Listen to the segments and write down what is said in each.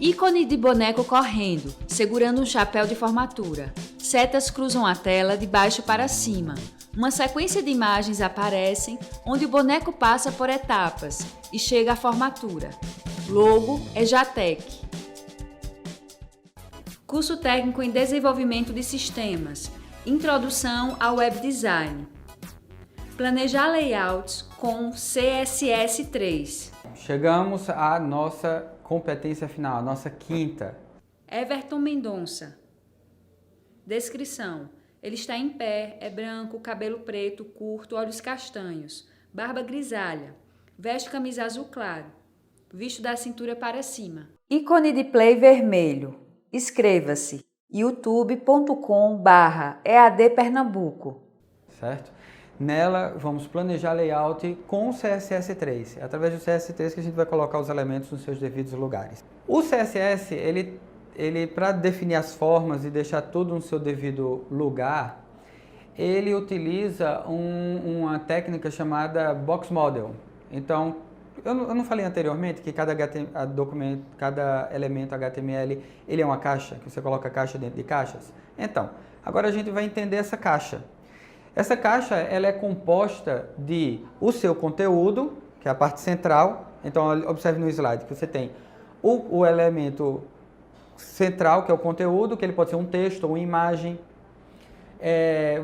Ícone de boneco correndo, segurando um chapéu de formatura. Setas cruzam a tela de baixo para cima. Uma sequência de imagens aparecem, onde o boneco passa por etapas e chega à formatura. Logo é Jatec. Curso técnico em desenvolvimento de sistemas. Introdução ao web design. Planejar layouts com CSS3. Chegamos à nossa competência final, a nossa quinta. Everton Mendonça. Descrição. Ele está em pé, é branco, cabelo preto, curto, olhos castanhos, barba grisalha, veste camisa azul claro, visto da cintura para cima. Ícone de play vermelho. Inscreva-se youtube.com/EAD Pernambuco. Certo? Nela, vamos planejar layout com o CSS3. É através do CSS3 que a gente vai colocar os elementos nos seus devidos lugares. O CSS, ele para definir as formas e deixar tudo no seu devido lugar, ele utiliza uma técnica chamada Box Model. Então, eu não falei anteriormente que cada elemento HTML ele é uma caixa, que você coloca caixa dentro de caixas? Então, agora a gente vai entender essa caixa. Essa caixa ela é composta de o seu conteúdo, que é a parte central. Então, observe no slide que você tem o elemento central, que é o conteúdo, que ele pode ser um texto ou uma imagem.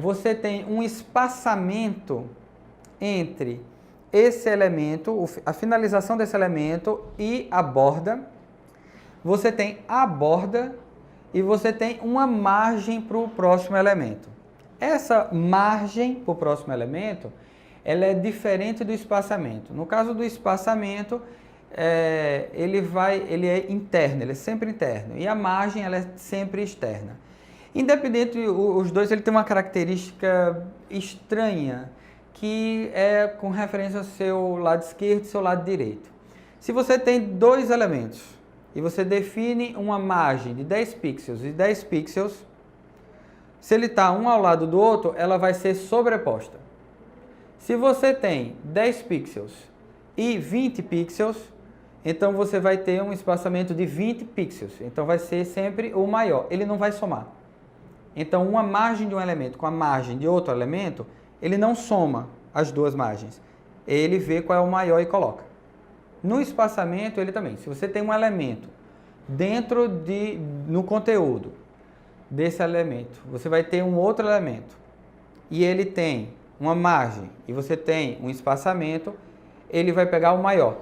Você tem um espaçamento entre esse elemento, a finalização desse elemento e a borda. Você tem a borda e você tem uma margem para o próximo elemento. Essa margem para o próximo elemento, ela é diferente do espaçamento. No caso do espaçamento, ele é interno, ele é sempre interno. E a margem, ela é sempre externa. Independente, os dois ele tem uma característica estranha, que é com referência ao seu lado esquerdo e seu lado direito. Se você tem dois elementos e você define uma margem de 10 pixels e 10 pixels, se ele está um ao lado do outro, ela vai ser sobreposta. Se você tem 10 pixels e 20 pixels, então você vai ter um espaçamento de 20 pixels. Então vai ser sempre o maior, ele não vai somar. Então uma margem de um elemento com a margem de outro elemento, ele não soma as duas margens. Ele vê qual é o maior e coloca. No espaçamento, ele também. Se você tem um elemento no conteúdo desse elemento, você vai ter um outro elemento e ele tem uma margem e você tem um espaçamento, ele vai pegar o maior.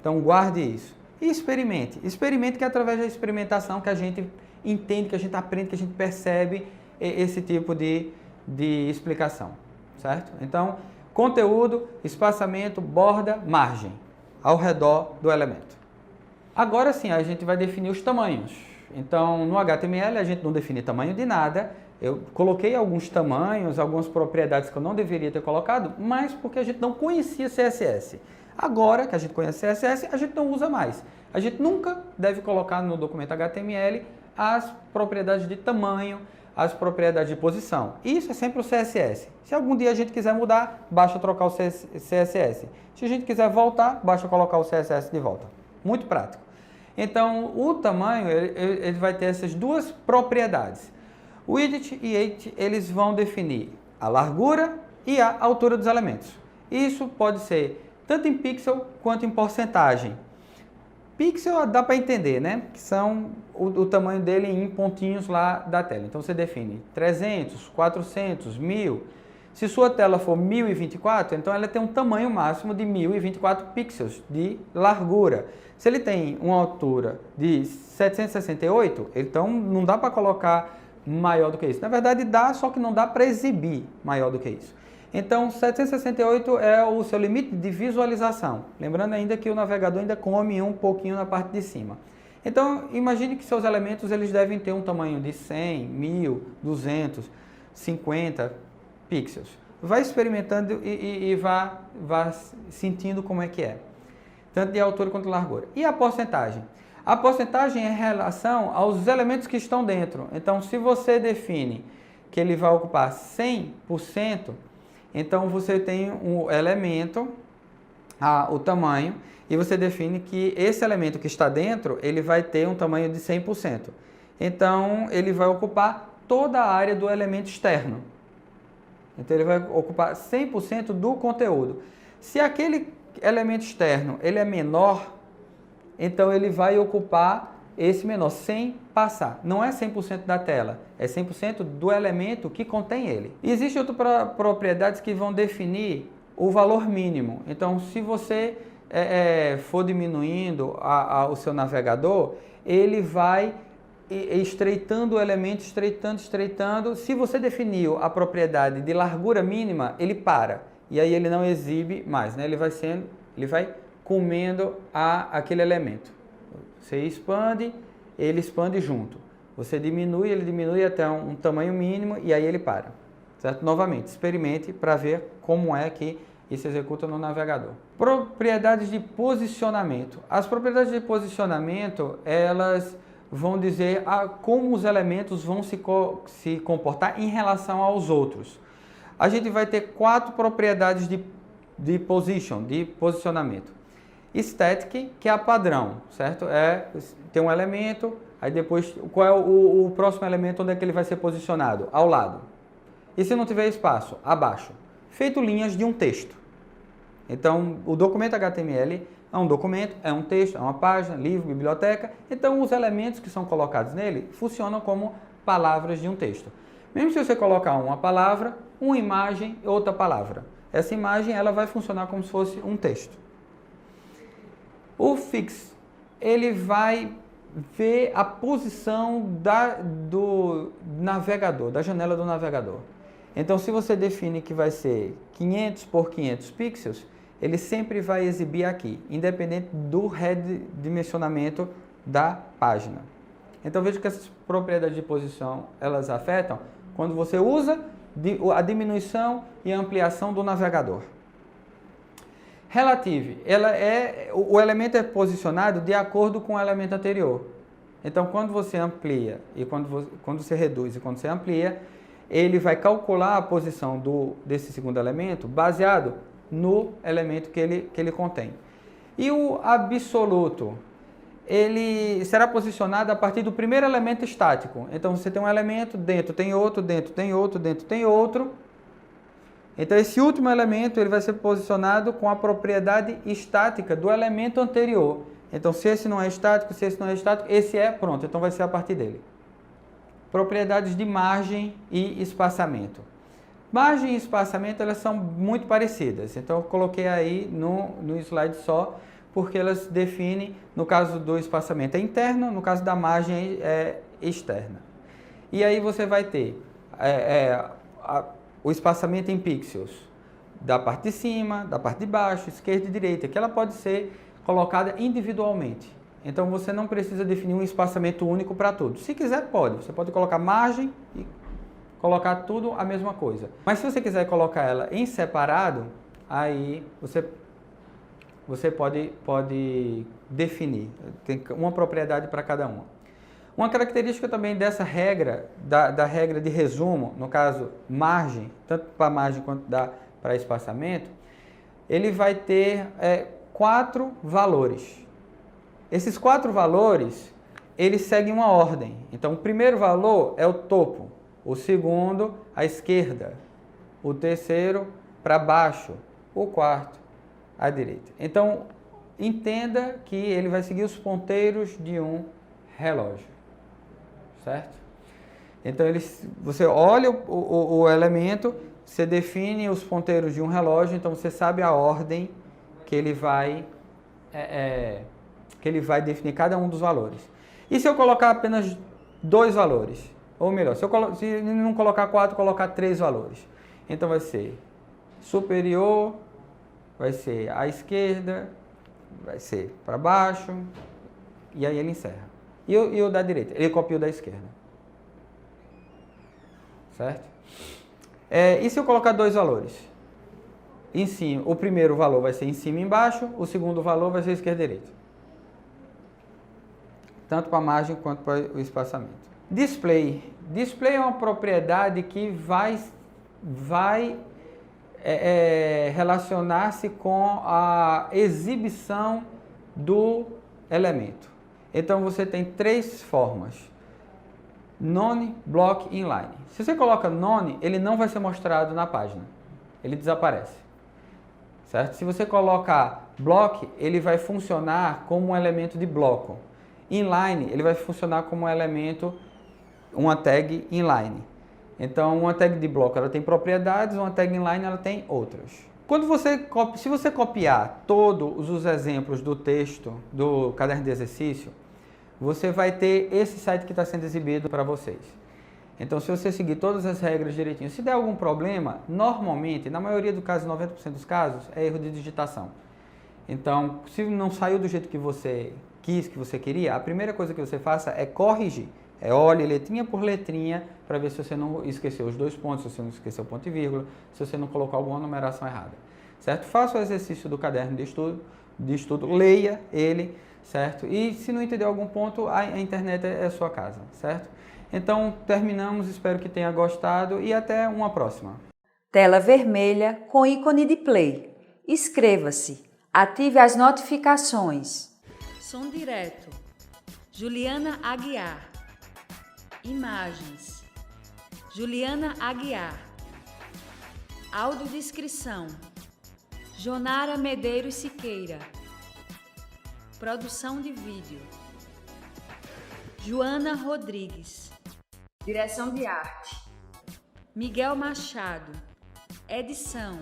Então guarde isso e experimente. Experimente, que é através da experimentação que a gente entende, que a gente aprende, que a gente percebe esse tipo de explicação, certo? Então, conteúdo, espaçamento, borda, margem ao redor do elemento. Agora sim, a gente vai definir os tamanhos. Então, no HTML, a gente não define tamanho de nada. Eu coloquei alguns tamanhos, algumas propriedades que eu não deveria ter colocado, mas porque a gente não conhecia CSS. Agora que a gente conhece CSS, a gente não usa mais. A gente nunca deve colocar no documento HTML as propriedades de tamanho, as propriedades de posição. Isso é sempre o CSS. Se algum dia a gente quiser mudar, basta trocar o CSS. Se a gente quiser voltar, basta colocar o CSS de volta. Muito prático. Então, o tamanho, ele vai ter essas duas propriedades. O width e height, eles vão definir a largura e a altura dos elementos. Isso pode ser tanto em pixel quanto em porcentagem. Pixel dá para entender, né? Que são o tamanho dele em pontinhos lá da tela. Então, você define 300, 400, 1000. Se sua tela for 1024, então ela tem um tamanho máximo de 1024 pixels de largura. Se ele tem uma altura de 768, então não dá para colocar maior do que isso. Na verdade dá, só que não dá para exibir maior do que isso. Então 768 é o seu limite de visualização. Lembrando ainda que o navegador ainda come um pouquinho na parte de cima. Então imagine que seus elementos eles devem ter um tamanho de 100, 1000, 200, 50 pixels. Vai experimentando e vá sentindo como é que é. Tanto de altura quanto de largura. E a porcentagem? A porcentagem é em relação aos elementos que estão dentro. Então, se você define que ele vai ocupar 100%, então você tem um elemento o tamanho e você define que esse elemento que está dentro, ele vai ter um tamanho de 100%. Então, ele vai ocupar toda a área do elemento externo. Então, ele vai ocupar 100% do conteúdo. Se aquele elemento externo ele é menor, então ele vai ocupar esse menor, sem passar. Não é 100% da tela, é 100% do elemento que contém ele. E existem outras propriedades que vão definir o valor mínimo. Então, se você for diminuindo o seu navegador, ele vai estreitando o elemento, estreitando. Se você definiu a propriedade de largura mínima, ele para. E aí ele não exibe mais, né? Ele vai comendo aquele elemento. Você expande, ele expande junto. Você diminui, ele diminui até um tamanho mínimo e aí ele para. Certo? Novamente, experimente para ver como é que isso executa no navegador. Propriedades de posicionamento. As propriedades de posicionamento, elas vão dizer como os elementos vão se comportar em relação aos outros. A gente vai ter 4 propriedades de posicionamento. Static, que é a padrão, certo? Tem um elemento, aí depois, qual é o próximo elemento onde é que ele vai ser posicionado? Ao lado. E se não tiver espaço? Abaixo. Feito linhas de um texto. Então, o documento HTML é um documento, é um texto, é uma página, livro, biblioteca. Então, os elementos que são colocados nele funcionam como palavras de um texto. Mesmo se você colocar uma palavra, uma imagem e outra palavra. Essa imagem ela vai funcionar como se fosse um texto. O fix, ele vai ver a posição do navegador, da janela do navegador. Então, se você define que vai ser 500 por 500 pixels, ele sempre vai exibir aqui, independente do redimensionamento da página. Então, veja que essas propriedades de posição, elas afetam quando você usa a diminuição e a ampliação do navegador. Relative, o elemento é posicionado de acordo com o elemento anterior. Então, quando você amplia e quando você reduz e quando você amplia, ele vai calcular a posição desse segundo elemento baseado no elemento que ele contém. E o absoluto, ele será posicionado a partir do primeiro elemento estático. Então, você tem um elemento, dentro tem outro, dentro tem outro, dentro tem outro. Então, esse último elemento ele vai ser posicionado com a propriedade estática do elemento anterior. Então, se esse não é estático, esse é, pronto. Então, vai ser a partir dele. Propriedades de margem e espaçamento. Margem e espaçamento, elas são muito parecidas. Então, eu coloquei aí no slide só, porque elas definem, no caso do espaçamento é interno, no caso da margem é externa. E aí você vai ter o espaçamento em pixels da parte de cima, da parte de baixo, esquerda e direita, que ela pode ser colocada individualmente. Então, você não precisa definir um espaçamento único para tudo. Se quiser, pode. Você pode colocar margem e colocar tudo a mesma coisa. Mas se você quiser colocar ela em separado, aí você pode definir. Tem uma propriedade para cada uma. Uma característica também dessa regra, da regra de resumo, no caso margem, tanto para margem quanto para espaçamento, ele vai ter 4 valores. Esses 4 valores, eles seguem uma ordem. Então, o primeiro valor é o topo, o segundo, à esquerda, o terceiro, para baixo, o quarto, à direita. Então, entenda que ele vai seguir os ponteiros de um relógio, certo? Então, você olha o elemento, você define os ponteiros de um relógio, então você sabe a ordem que ele vai definir cada um dos valores. E se eu colocar apenas 2 valores? Ou melhor, se não colocar 4, colocar 3 valores. Então vai ser superior, vai ser à esquerda, vai ser para baixo, e aí ele encerra. E o da direita? Ele copia o da esquerda. Certo? E se eu colocar 2 valores? Em cima, o primeiro valor vai ser em cima e embaixo, o segundo valor vai ser esquerda e direita. Tanto para a margem quanto para o espaçamento. Display. Display é uma propriedade que vai relacionar-se com a exibição do elemento. Então você tem 3 formas: none, block, inline. Se você coloca none, ele não vai ser mostrado na página, ele desaparece, certo? Se você colocar block, ele vai funcionar como um elemento de bloco. Inline, ele vai funcionar como um elemento, uma tag inline. Então, uma tag de bloco ela tem propriedades, uma tag inline ela tem outras. Se você copiar todos os exemplos do texto do caderno de exercício, você vai ter esse site que está sendo exibido para vocês. Então, se você seguir todas as regras direitinho, se der algum problema, normalmente, na maioria dos casos, 90% dos casos, é erro de digitação. Então, se não saiu do jeito que você quis, que você queria, a primeira coisa que você faça é corrigir. Olhe letrinha por letrinha para ver se você não esqueceu os 2 pontos, se você não esqueceu o ponto e vírgula, se você não colocou alguma numeração errada, certo? Faça o exercício do caderno de estudo, leia ele, certo? E se não entender algum ponto, a internet é a sua casa, certo? Então, terminamos, espero que tenha gostado e até uma próxima. Tela vermelha com ícone de play. Inscreva-se, ative as notificações. Som direto. Juliana Aguiar. Imagens. Juliana Aguiar. Audiodescrição. Jonara Medeiros Siqueira. Produção de vídeo. Joana Rodrigues. Direção de arte. Miguel Machado. Edição.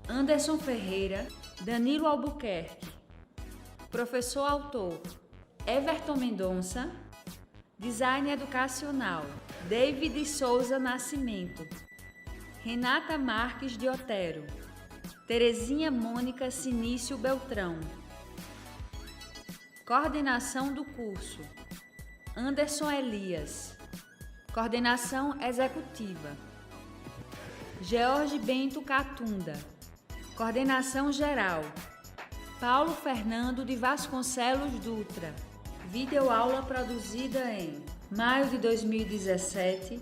Anderson Ferreira. Danilo Albuquerque. Professor autor. Everton Mendonça. Design educacional, David Souza Nascimento, Renata Marques de Otero, Terezinha Mônica Sinício Beltrão. Coordenação do curso, Anderson Elias. Coordenação executiva, George Bento Catunda. Coordenação geral, Paulo Fernando de Vasconcelos Dutra. Videoaula produzida em maio de 2017,